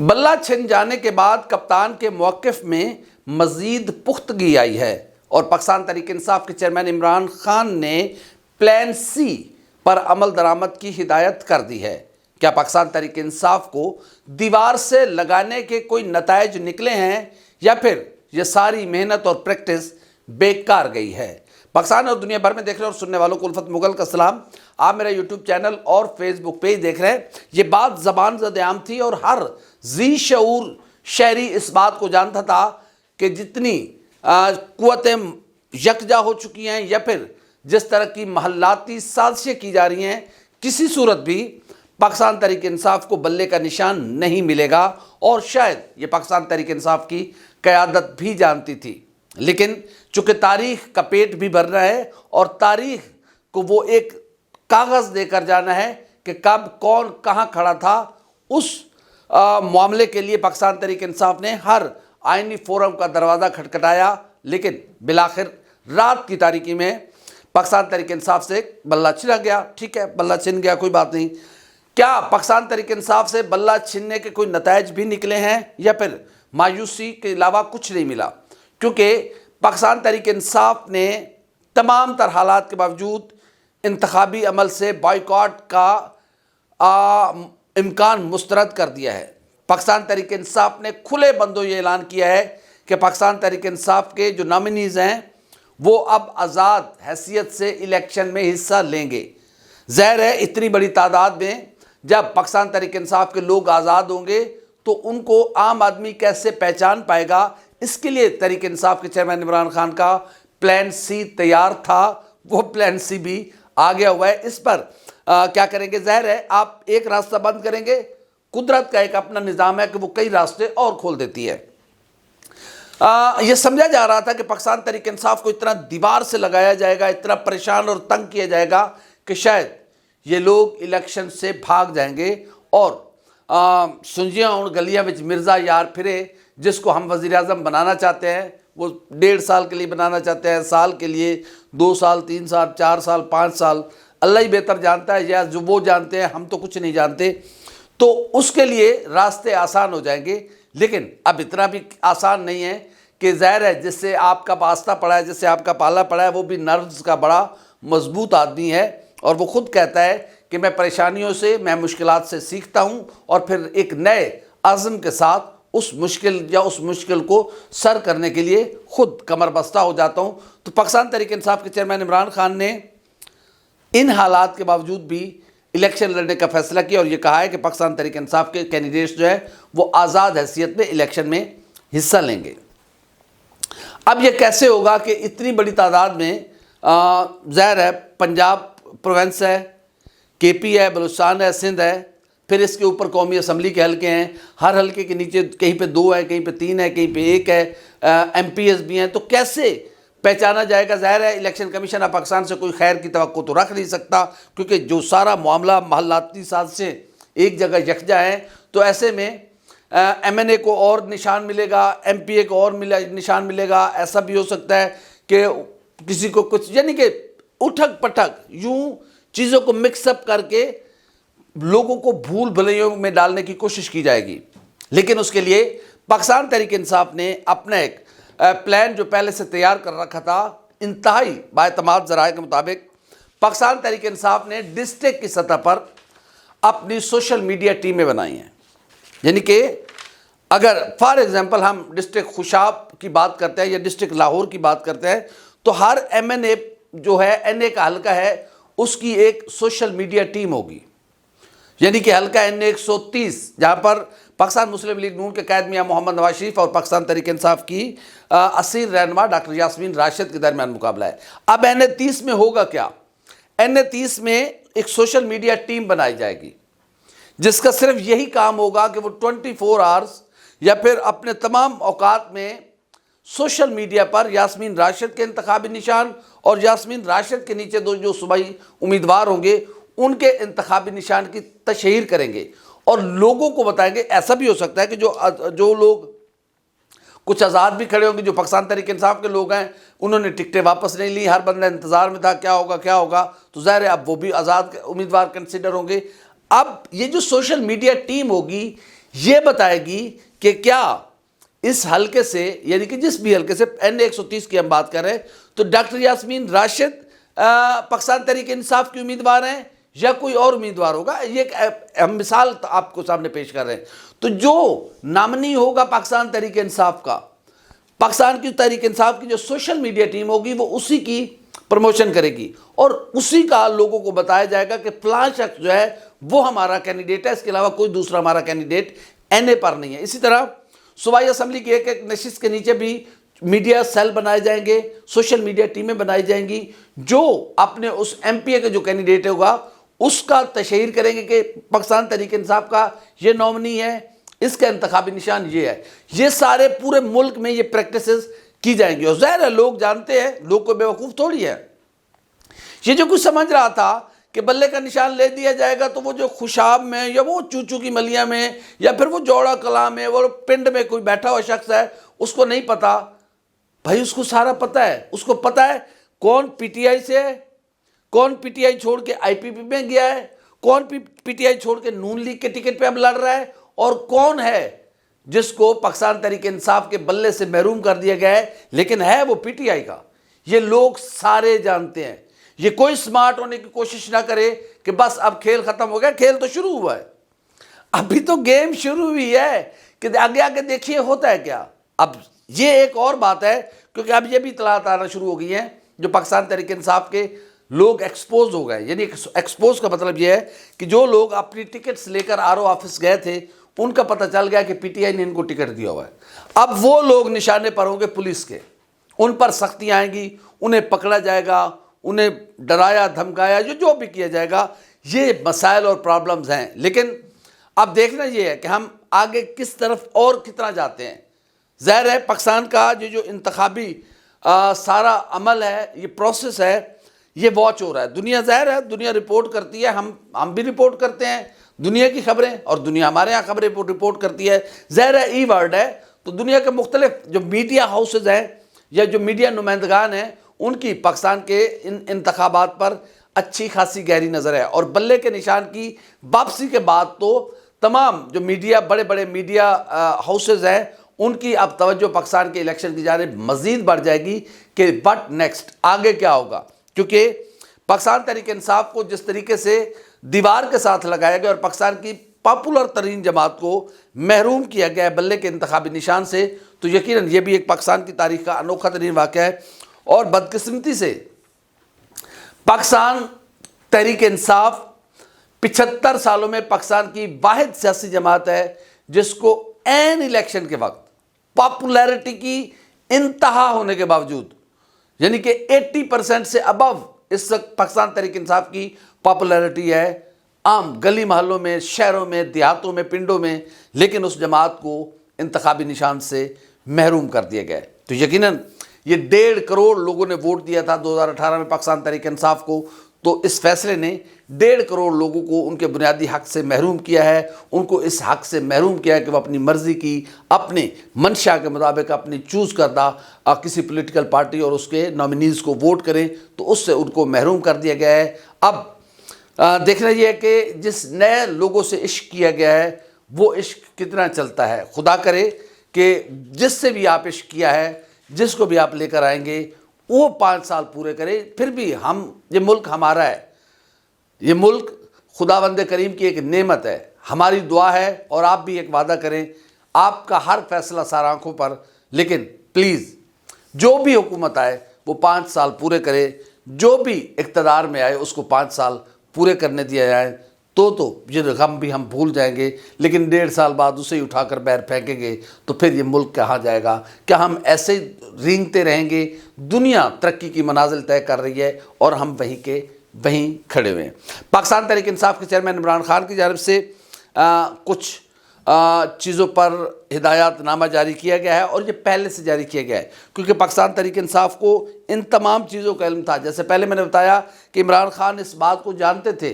بلہ چھن جانے کے بعد کپتان کے موقف میں مزید پختگی آئی ہے اور پاکستان تحریک انصاف کے چیئرمین عمران خان نے پلان سی پر عمل درآمد کی ہدایت کر دی ہے۔ کیا پاکستان تحریک انصاف کو دیوار سے لگانے کے کوئی نتائج نکلے ہیں یا پھر یہ ساری محنت اور پریکٹس بیکار گئی ہے؟ پاکستان اور دنیا بھر میں دیکھ رہے اور سننے والوں کو الفت مغل کا سلام۔ آپ میرا یوٹیوب چینل اور فیس بک پیج دیکھ رہے ہیں۔ یہ بات زبان زد عام تھی اور ہر ذی شعور شہری اس بات کو جانتا تھا کہ جتنی قوتیں یکجا ہو چکی ہیں یا پھر جس طرح کی محلاتی سازشیں کی جا رہی ہیں، کسی صورت بھی پاکستان تحریک انصاف کو بلے کا نشان نہیں ملے گا، اور شاید یہ پاکستان تحریک انصاف کی قیادت بھی جانتی تھی۔ لیکن چونکہ تاریخ کا پیٹ بھی بھرنا ہے اور تاریخ کو وہ ایک کاغذ دے کر جانا ہے کہ کب کون کہاں کھڑا تھا، اس معاملے کے لیے پاکستان تحریک انصاف نے ہر آئینی فورم کا دروازہ کھٹکھٹایا، لیکن بالآخر رات کی تاریکی میں پاکستان تحریک انصاف سے بلہ چھنا گیا۔ ٹھیک ہے، بلہ چھن گیا، کوئی بات نہیں۔ کیا پاکستان تحریک انصاف سے بلہ چھننے کے کوئی نتائج بھی نکلے ہیں یا پھر مایوسی کے علاوہ کچھ نہیں ملا؟ کیونکہ پاکستان تحریک انصاف نے تمام تر حالات کے باوجود انتخابی عمل سے بائیکاٹ کا امکان مسترد کر دیا ہے۔ پاکستان تحریک انصاف نے کھلے بندوں یہ اعلان کیا ہے کہ پاکستان تحریک انصاف کے جو نامنیز ہیں وہ اب آزاد حیثیت سے الیکشن میں حصہ لیں گے۔ ظاہر ہے اتنی بڑی تعداد میں جب پاکستان تحریک انصاف کے لوگ آزاد ہوں گے تو ان کو عام آدمی کیسے پہچان پائے گا؟ اس کے لیے تحریک انصاف کے چیئرمین عمران خان کا پلان سی تیار تھا، وہ پلان سی بھی آ گیا ہوا ہے۔ اس پر کیا کریں گے؟ ظاہر ہے آپ ایک راستہ بند کریں گے، قدرت کا ایک اپنا نظام ہے کہ وہ کئی راستے اور کھول دیتی ہے۔ یہ سمجھا جا رہا تھا کہ پاکستان تحریک انصاف کو اتنا دیوار سے لگایا جائے گا، اتنا پریشان اور تنگ کیا جائے گا کہ شاید یہ لوگ الیکشن سے بھاگ جائیں گے اور سنجیاں اور گلیاں وچ مرزا یار پھرے، جس کو ہم وزیر اعظم بنانا چاہتے ہیں، وہ 1.5 سال کے لیے بنانا چاہتے ہیں، سال کے لیے، 2 سال، 3 سال، 4 سال، 5 سال، اللہ ہی بہتر جانتا ہے، یا جو وہ جانتے ہیں، ہم تو کچھ نہیں جانتے۔ تو اس کے لیے راستے آسان ہو جائیں گے، لیکن اب اتنا بھی آسان نہیں ہے کہ ظاہر ہے جس سے آپ کا واسطہ پڑا ہے، جس سے آپ کا پالا پڑا ہے، وہ بھی نرز کا بڑا مضبوط آدمی ہے اور وہ خود کہتا ہے کہ میں پریشانیوں سے، میں مشکلات سے سیکھتا ہوں اور پھر ایک نئے عزم کے ساتھ اس مشکل کو سر کرنے کے لیے خود کمر بستہ ہو جاتا ہوں۔ تو پاکستان تحریک انصاف کے چیئرمین عمران خان نے ان حالات کے باوجود بھی الیکشن لڑنے کا فیصلہ کیا اور یہ کہا ہے کہ پاکستان تحریک انصاف کے کینڈیڈیٹس جو ہیں وہ آزاد حیثیت میں الیکشن میں حصہ لیں گے۔ اب یہ کیسے ہوگا کہ اتنی بڑی تعداد میں ظاہر ہے پنجاب پروونس ہے، کے پی ہے، بلوچستان ہے، سندھ ہے، پھر اس کے اوپر قومی اسمبلی کے حلقے ہیں، ہر حلقے کے نیچے کہیں پہ 2 ہے، کہیں پہ 3 ہے، کہیں پہ 1 ہے، ایم پی ایس بھی ہیں۔ تو کیسے پہچانا جائے گا؟ ظاہر ہے الیکشن کمیشن اب پاکستان سے کوئی خیر کی توقع تو رکھ نہیں سکتا، کیونکہ جو سارا معاملہ محلاتی سازشیں ایک جگہ یکجا ہیں، تو ایسے میں ایم این اے کو اور نشان ملے گا، ایم پی اے کو اور نشان ملے گا۔ ایسا بھی ہو سکتا ہے کہ کسی کو کچھ، یعنی کہ اٹھک پٹھک یوں چیزوں کو مکس اپ کر کے لوگوں کو بھول بھلیوں میں ڈالنے کی کوشش کی جائے گی۔ لیکن اس کے لیے پاکستان تحریک انصاف نے اپنا ایک پلان جو پہلے سے تیار کر رکھا تھا، انتہائی باعتماد ذرائع کے مطابق پاکستان تحریک انصاف نے ڈسٹرکٹ کی سطح پر اپنی سوشل میڈیا ٹیمیں بنائی ہیں۔ یعنی کہ اگر فار ایگزامپل ہم ڈسٹرکٹ خوشاب کی بات کرتے ہیں یا ڈسٹرکٹ لاہور کی بات کرتے ہیں، تو ہر ایم این اے جو ہے، این اے کا حلقہ ہے، اس کی ایک سوشل میڈیا ٹیم ہوگی۔ یعنی کہ حلقہ این اے 130 جہاں پر پاکستان مسلم لیگ نون کے قائد میاں محمد نواز شریف اور پاکستان تحریک انصاف کی اصیل رہنما ڈاکٹر یاسمین راشد کے درمیان مقابلہ ہے۔ اب این اے 30 میں ہوگا کیا؟ این اے 30 میں ایک سوشل میڈیا ٹیم بنائی جائے گی جس کا صرف یہی کام ہوگا کہ وہ 24 آورز یا پھر اپنے تمام اوقات میں سوشل میڈیا پر یاسمین راشد کے انتخابی نشان اور یاسمین راشد کے نیچے جو صوبائی امیدوار ہوں گے ان کے انتخابی نشان کی تشہیر کریں گے اور لوگوں کو بتائیں گے۔ ایسا بھی ہو سکتا ہے کہ جو لوگ کچھ آزاد بھی کھڑے ہوں گے، جو پاکستان تحریک انصاف کے لوگ ہیں، انہوں نے ٹکٹیں واپس نہیں لی، ہر بندہ انتظار میں تھا کیا ہوگا، تو ظاہر ہے اب وہ بھی آزاد امیدوار کنسیڈر ہوں گے۔ اب یہ جو سوشل میڈیا ٹیم ہوگی، یہ بتائے گی کہ کیا اس حلقے سے، یعنی کہ جس بھی حلقے سے N130 کی ہم بات کر رہے ہیں، تو ڈاکٹر یاسمین راشد پاکستان تحریک انصاف کی امیدوار ہیں یا کوئی اور امیدوار ہوگا. یہ ہم مثال آپ کو سامنے پیش کر رہے ہیں. تو جو نامنی ہوگا پاکستان تحریک انصاف کا، پاکستان کی تحریک انصاف کی جو سوشل میڈیا ٹیم ہوگی وہ اسی کی پروموشن کرے گی اور اسی کا لوگوں کو بتایا جائے گا کہ فلاں شخص جو ہے وہ ہمارا کینڈیڈیٹ ہے، اس کے علاوہ کوئی دوسرا ہمارا کینڈیڈیٹ NA پر نہیں ہے. اسی طرح صوبائی اسمبلی کی ایک ایک نشست کے نیچے بھی میڈیا سیل بنائے جائیں گے، سوشل میڈیا ٹیمیں بنائی جائیں گی، جو اپنے اس MP کے جو کینڈیڈیٹ ہوگا اس کا تشہیر کریں گے کہ پاکستان تحریک انصاف کا یہ نومنی ہے، اس کا انتخابی نشان یہ ہے. یہ سارے پورے ملک میں یہ پریکٹسز کی جائیں گی. اور ظاہر ہے لوگ جانتے ہیں، لوگ کو بیوقوف تھوڑی ہے. یہ جو کچھ سمجھ رہا تھا کہ بلے کا نشان لے دیا جائے گا تو وہ جو خوشاب میں یا وہ چوچو کی ملیاں میں یا پھر وہ جوڑا کلاں میں وہ پنڈ میں کوئی بیٹھا ہوا شخص ہے، اس کو نہیں پتا. بھائی اس کو سارا پتا ہے. اس کو پتا ہے کون PTI سے ہے، کون PTI چھوڑ کے IPP میں گیا ہے، کون PTI چھوڑ کے نون لیگ کے ٹکٹ پہ اب لڑ رہا ہے، اور کون ہے جس کو پاکستان تحریک انصاف کے بلے سے محروم کر دیا گیا ہے لیکن ہے وہ PTI کا. یہ لوگ سارے جانتے ہیں. یہ کوئی سمارٹ ہونے کی کوشش نہ کرے کہ بس اب کھیل ختم ہو گیا. کھیل تو شروع ہوا ہے، ابھی تو گیم شروع ہوئی ہے کہ آگے آگے دیکھیے ہوتا ہے کیا. اب یہ ایک اور بات ہے کیونکہ اب یہ بھی اطلاعات آنا شروع ہو گئی ہیں جو پاکستان تحریک انصاف کے لوگ ایکسپوز ہو گئے. یعنی ایکسپوز کا مطلب یہ ہے کہ جو لوگ اپنی ٹکٹس لے کر RO آفس گئے تھے ان کا پتہ چل گیا کہ PTI نے ان کو ٹکٹ دیا ہوا ہے. اب وہ لوگ نشانے پر ہوں گے پولیس کے، ان پر سختیاں آئیں گی، انہیں پکڑا جائے گا، انہیں ڈرایا دھمکایا جو بھی کیا جائے گا. یہ مسائل اور پرابلمز ہیں. لیکن اب دیکھنا یہ ہے کہ ہم آگے کس طرف اور کتنا جاتے ہیں. ظاہر ہے پاکستان کا جو انتخابی سارا عمل ہے، یہ پروسیس ہے، یہ واچ ہو رہا ہے. دنیا ظاہر ہے دنیا رپورٹ کرتی ہے، ہم بھی رپورٹ کرتے ہیں دنیا کی خبریں، اور دنیا ہمارے ہاں خبریں رپورٹ کرتی ہے. ظاہر ہے ای ورلڈ ہے تو دنیا کے مختلف جو میڈیا ہاؤسز ہیں یا جو میڈیا نمائندگان ہیں ان کی پاکستان کے ان انتخابات پر اچھی خاصی گہری نظر ہے. اور بلے کے نشان کی واپسی کے بعد تو تمام جو میڈیا بڑے بڑے میڈیا ہاؤسز ہیں ان کی اب توجہ پاکستان کے الیکشن کی جانب مزید بڑھ جائے گی کہ بٹ نیکسٹ آگے کیا ہوگا. کیونکہ پاکستان تحریک انصاف کو جس طریقے سے دیوار کے ساتھ لگایا گیا اور پاکستان کی پاپولر ترین جماعت کو محروم کیا گیا ہے بلے کے انتخابی نشان سے، تو یقیناً یہ بھی ایک پاکستان کی تاریخ کا انوکھا ترین واقعہ ہے. اور بدقسمتی سے پاکستان تحریک انصاف 75 سالوں میں پاکستان کی واحد سیاسی جماعت ہے جس کو عین الیکشن کے وقت پاپولیرٹی کی انتہا ہونے کے باوجود، یعنی کہ 80% سے ابو اس وقت پاکستان تحریک انصاف کی پاپولیرٹی ہے عام گلی محلوں میں، شہروں میں، دیہاتوں میں، پنڈوں میں، لیکن اس جماعت کو انتخابی نشان سے محروم کر دیا گیا ہے. تو یقیناً یہ 1.5 کروڑ لوگوں نے ووٹ دیا تھا 2018 میں پاکستان تحریک انصاف کو، تو اس فیصلے نے 1.5 کروڑ لوگوں کو ان کے بنیادی حق سے محروم کیا ہے. ان کو اس حق سے محروم کیا ہے کہ وہ اپنی مرضی کی، اپنے منشا کے مطابق اپنی چوز کردہ کسی پولیٹیکل پارٹی اور اس کے نامنیز کو ووٹ کریں، تو اس سے ان کو محروم کر دیا گیا ہے. اب دیکھنا یہ ہے کہ جس نئے لوگوں سے عشق کیا گیا ہے وہ عشق کتنا چلتا ہے. خدا کرے کہ جس سے بھی آپ عشق کیا ہے، جس کو بھی آپ لے کر آئیں گے، وہ 5 سال پورے کرے. پھر بھی یہ ملک ہمارا ہے، یہ ملک خداوند کریم کی ایک نعمت ہے. ہماری دعا ہے اور آپ بھی ایک وعدہ کریں، آپ کا ہر فیصلہ سار آنکھوں پر، لیکن پلیز جو بھی حکومت آئے وہ 5 سال پورے کرے. جو بھی اقتدار میں آئے اس کو 5 سال پورے کرنے دیا جائے. تو یہ غم بھی ہم بھول جائیں گے، لیکن 1.5 سال بعد اسے اٹھا کر باہر پھینکیں گے تو پھر یہ ملک کہاں جائے گا؟ کیا ہم ایسے رینگتے رہیں گے؟ دنیا ترقی کی منازل طے کر رہی ہے اور ہم وہیں کھڑے ہوئے ہیں. پاکستان تحریک انصاف کے چیئرمین عمران خان کی جانب سے کچھ چیزوں پر ہدایات نامہ جاری کیا گیا ہے، اور یہ پہلے سے جاری کیا گیا ہے کیونکہ پاکستان تحریک انصاف کو ان تمام چیزوں کا علم تھا. جیسے پہلے میں نے بتایا کہ عمران خان اس بات کو جانتے تھے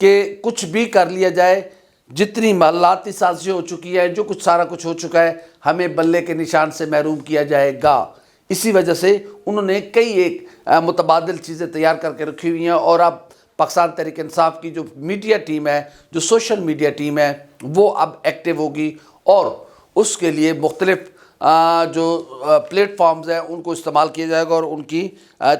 کہ کچھ بھی کر لیا جائے، جتنی محلاتی سازشیں ہو چکی ہے، جو کچھ سارا کچھ ہو چکا ہے، ہمیں بلے کے نشان سے محروم کیا جائے گا. اسی وجہ سے انہوں نے کئی ایک متبادل چیزیں تیار کر کے رکھی ہوئی ہیں. اور اب پاکستان تحریک انصاف کی جو میڈیا ٹیم ہے، جو سوشل میڈیا ٹیم ہے، وہ اب ایکٹیو ہوگی اور اس کے لیے مختلف جو پلیٹ فارمز ہیں ان کو استعمال کیا جائے گا اور ان کی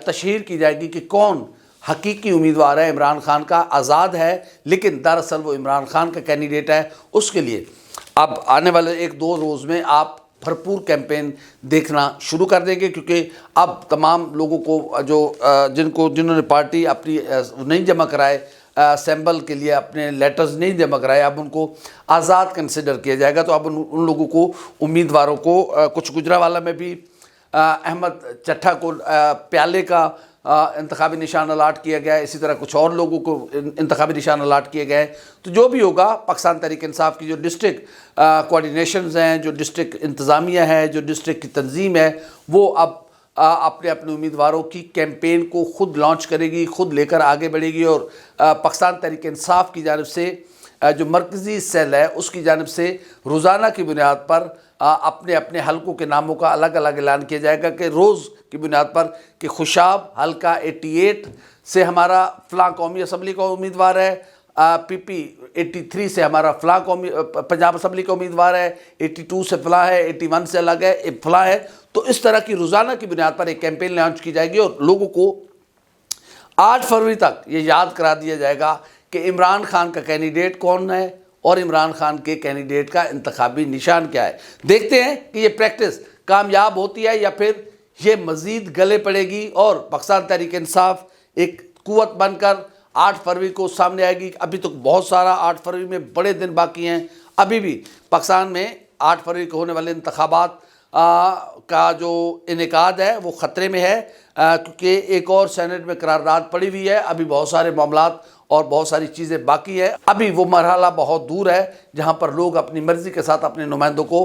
تشہیر کی جائے گی کہ کون حقیقی امیدوار ہے عمران خان کا. آزاد ہے لیکن دراصل وہ عمران خان کا کینڈیڈیٹ ہے. اس کے لیے اب آنے والے 1-2 روز میں آپ بھرپور کیمپین دیکھنا شروع کر دیں گے، کیونکہ اب تمام لوگوں کو جنہوں نے پارٹی اپنی نہیں جمع کرائے، اسمبل کے لیے اپنے لیٹرز نہیں جمع کرائے، اب ان کو آزاد کنسیڈر کیا جائے گا. تو اب ان لوگوں کو امیدواروں کو کچھ گجرانوالہ میں بھی احمد چٹھا کو پیالے کا انتخابی نشان الاٹ کیا گیا ہے، اسی طرح کچھ اور لوگوں کو انتخابی نشان الاٹ کیے گئے ہیں. تو جو بھی ہوگا پاکستان تحریک انصاف کی جو ڈسٹرکٹ کوارڈینیشنز ہیں، جو ڈسٹرکٹ انتظامیہ ہے، جو ڈسٹرکٹ کی تنظیم ہے، وہ اب اپنے امیدواروں کی کیمپین کو خود لانچ کرے گی، خود لے کر آگے بڑھے گی. اور پاکستان تحریک انصاف کی جانب سے جو مرکزی سیل ہے اس کی جانب سے روزانہ کی بنیاد پر اپنے حلقوں کے ناموں کا الگ الگ اعلان کیا جائے گا کہ روز کی بنیاد پر کہ خوشاب حلقہ 88 سے ہمارا فلاں قومی اسمبلی کا امیدوار ہے، پی پی 83 سے ہمارا فلاں قومی پنجاب اسمبلی کا امیدوار ہے، 82 سے فلاں ہے، 81 سے الگ ہے، فلاں ہے. تو اس طرح کی روزانہ کی بنیاد پر ایک کیمپین لانچ کی جائے گی اور لوگوں کو 8 فروری تک یہ یاد کرا دیا جائے گا کہ عمران خان کا کینڈیڈیٹ کون ہے اور عمران خان کے کینڈیڈیٹ کا انتخابی نشان کیا ہے. دیکھتے ہیں کہ یہ پریکٹس کامیاب ہوتی ہے یا پھر یہ مزید گلے پڑے گی اور پاکستان تحریک انصاف ایک قوت بن کر 8 فروری کو سامنے آئے گی. ابھی تو بہت سارا 8 فروری میں بڑے دن باقی ہیں. ابھی بھی پاکستان میں 8 فروری کو ہونے والے انتخابات کا جو انعقاد ہے وہ خطرے میں ہے، کیونکہ ایک اور سینٹ میں قرارداد پڑی ہوئی ہے. ابھی بہت سارے معاملات اور بہت ساری چیزیں باقی ہیں. ابھی وہ مرحلہ بہت دور ہے جہاں پر لوگ اپنی مرضی کے ساتھ اپنے نمائندوں کو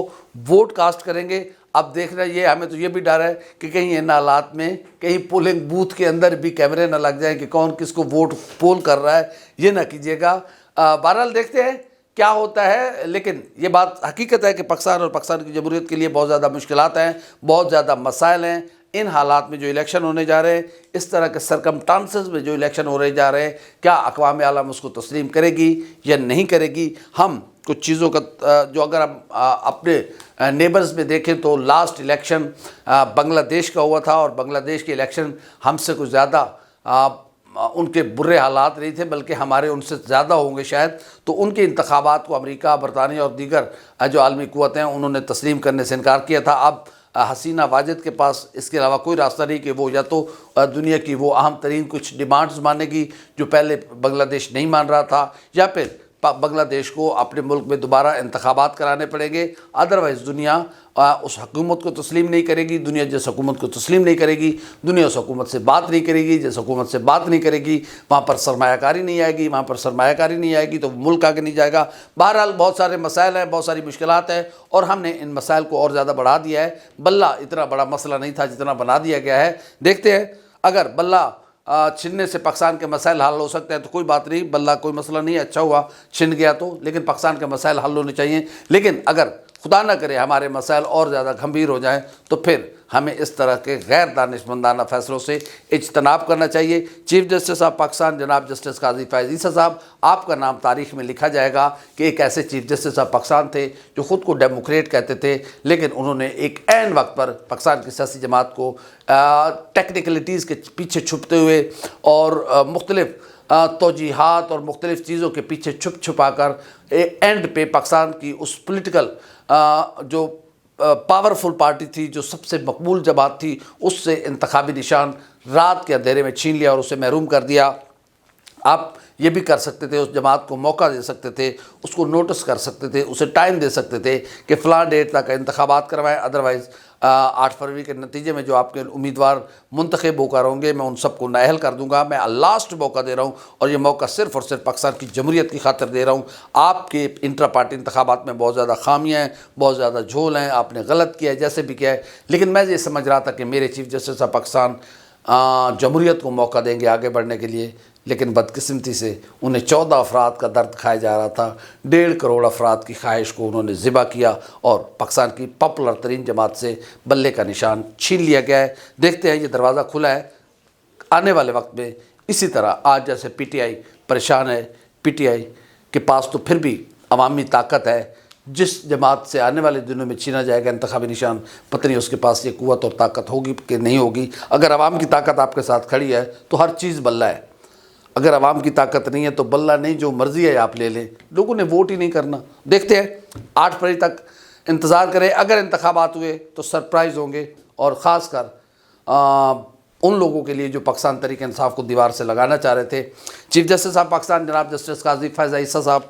ووٹ کاسٹ کریں گے. اب دیکھنا ہمیں تو یہ بھی ڈر ہے کہ کہیں ان حالات میں کہیں پولنگ بوتھ کے اندر بھی کیمرے نہ لگ جائیں کہ کون کس کو ووٹ پول کر رہا ہے. یہ نہ کیجیے گا. بہرحال دیکھتے ہیں کیا ہوتا ہے. لیکن یہ بات حقیقت ہے کہ پاکستان اور پاکستان کی جمہوریت کے لیے بہت زیادہ مشکلات ہیں، بہت زیادہ مسائل ہیں. ان حالات میں جو الیکشن ہونے جا رہے ہیں، اس طرح کے سرکمٹانسز میں جو الیکشن ہو رہے جا رہے ہیں، کیا اقوام عالم اس کو تسلیم کرے گی یا نہیں کرے گی. ہم کچھ چیزوں کا جو اگر ہم اپنے نیبرز میں دیکھیں تو لاسٹ الیکشن بنگلہ دیش کا ہوا تھا اور بنگلہ دیش کے الیکشن ہم سے کچھ زیادہ ان کے برے حالات نہیں تھے بلکہ ہمارے ان سے زیادہ ہوں گے شاید. تو ان کے انتخابات کو امریکہ، برطانیہ اور دیگر جو عالمی قوتیں ہیں انہوں نے تسلیم کرنے سے انکار کیا تھا. اب حسینہ واجد کے پاس اس کے علاوہ کوئی راستہ نہیں کہ وہ یا تو دنیا کی وہ اہم ترین کچھ ڈیمانڈز مانے گی جو پہلے بنگلہ دیش نہیں مان رہا تھا، یا پھر بنگلہ دیش کو اپنے ملک میں دوبارہ انتخابات کرانے پڑیں گے. ادروائز دنیا اس حکومت کو تسلیم نہیں کرے گی. دنیا جس حکومت کو تسلیم نہیں کرے گی، دنیا اس حکومت سے بات نہیں کرے گی. جس حکومت سے بات نہیں کرے گی وہاں پر سرمایہ کاری نہیں آئے گی، وہاں پر سرمایہ کاری نہیں آئے گی تو ملک آگے نہیں جائے گا. بہرحال بہت سارے مسائل ہیں، بہت ساری مشکلات ہیں اور ہم نے ان مسائل کو اور زیادہ بڑھا دیا ہے. بلہ اتنا بڑا مسئلہ نہیں تھا جتنا بنا دیا گیا ہے. دیکھتے ہیں اگر بلہ چھننے سے پاکستان کے مسائل حل ہو سکتے ہیں تو کوئی بات نہیں، بلہ کوئی مسئلہ نہیں، اچھا ہوا چھن گیا تو. لیکن پاکستان کے مسائل حل ہونے چاہیے. لیکن اگر خدا نہ کرے ہمارے مسائل اور زیادہ گھمبیر ہو جائیں تو پھر ہمیں اس طرح کے غیر دانشمندانہ فیصلوں سے اجتناب کرنا چاہیے. چیف جسٹس آف پاکستان جناب جسٹس قاضی فیاض عیسیٰ صاحب، آپ کا نام تاریخ میں لکھا جائے گا کہ ایک ایسے چیف جسٹس آف پاکستان تھے جو خود کو ڈیموکریٹ کہتے تھے، لیکن انہوں نے ایک عین وقت پر پاکستان کی سیاسی جماعت کو ٹیکنیکلٹیز کے پیچھے چھپتے ہوئے اور مختلف توجیحات اور مختلف چیزوں کے پیچھے چھپا کر اینڈ پہ پاکستان کی اس پولیٹیکل جو پاورفل پارٹی تھی، جو سب سے مقبول جماعت تھی، اس سے انتخابی نشان رات کے اندھیرے میں چھین لیا اور اسے محروم کر دیا. آپ یہ بھی کر سکتے تھے، اس جماعت کو موقع دے سکتے تھے، اس کو نوٹس کر سکتے تھے، اسے ٹائم دے سکتے تھے کہ فلاں ڈیٹ تک انتخابات کروائیں. ادروائز 8 فروری کے نتیجے میں جو آپ کے امیدوار منتخب ہو کر ہوں گے میں ان سب کو نااہل کر دوں گا. میں لاسٹ موقع دے رہا ہوں اور یہ موقع صرف اور صرف پاکستان کی جمہوریت کی خاطر دے رہا ہوں. آپ کے انٹرا پارٹی انتخابات میں بہت زیادہ خامیاں ہیں، بہت زیادہ جھول ہیں، آپ نے غلط کیا ہے جیسے بھی کیا ہے، لیکن میں یہ سمجھ رہا تھا کہ میرے چیف جسٹس آف پاکستان جمہوریت کو موقع دیں گے آگے بڑھنے کے لیے. لیکن بدقسمتی سے انہیں 14 افراد کا درد کھایا جا رہا تھا. 1.5 کروڑ افراد کی خواہش کو انہوں نے ذبح کیا اور پاکستان کی پاپولر ترین جماعت سے بلے کا نشان چھین لیا گیا ہے. دیکھتے ہیں، یہ دروازہ کھلا ہے. آنے والے وقت میں اسی طرح آج جیسے پی ٹی آئی پریشان ہے، پی ٹی آئی کے پاس تو پھر بھی عوامی طاقت ہے، جس جماعت سے آنے والے دنوں میں چھینا جائے گا انتخابی نشان، پتہ نہیں اس کے پاس یہ قوت اور طاقت ہوگی کہ نہیں ہوگی۔ اگر عوام کی طاقت آپ کے ساتھ کھڑی ہے تو ہر چیز بلہ ہے، اگر عوام کی طاقت نہیں ہے تو بلہ نہیں، جو مرضی ہے آپ لے لیں، لوگوں نے ووٹ ہی نہیں کرنا۔ دیکھتے ہیں 8 فروری تک انتظار کریں، اگر انتخابات ہوئے تو سرپرائز ہوں گے، اور خاص کر ان لوگوں کے لیے جو پاکستان تحریک انصاف کو دیوار سے لگانا چاہ رہے تھے۔ چیف جسٹس صاحب پاکستان جناب جسٹس قاضی فیض عیسیٰ صاحب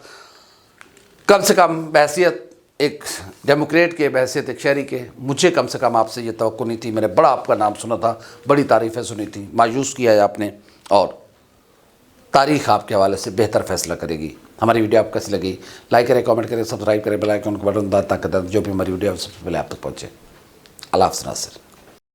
کم سے کم بحیثیت ایک ڈیموکریٹ کے، بحیثیت ایک شہری کے، مجھے کم سے کم آپ سے یہ توقع نہیں تھی۔ میں نے بڑا آپ کا نام سنا تھا، بڑی تعریفیں سنی تھی، مایوس کیا ہے آپ نے، اور تاریخ آپ کے حوالے سے بہتر فیصلہ کرے گی۔ ہماری ویڈیو آپ کیسی لگی؟ لائک کریں، کامنٹ کریں، سبسکرائب کریں، بیل آئیکن کو بٹن دبائیں تاکہ جو بھی ہماری ویڈیو سب سے پہلے آپ تک پہنچے۔ اللہ حافظ ناصر۔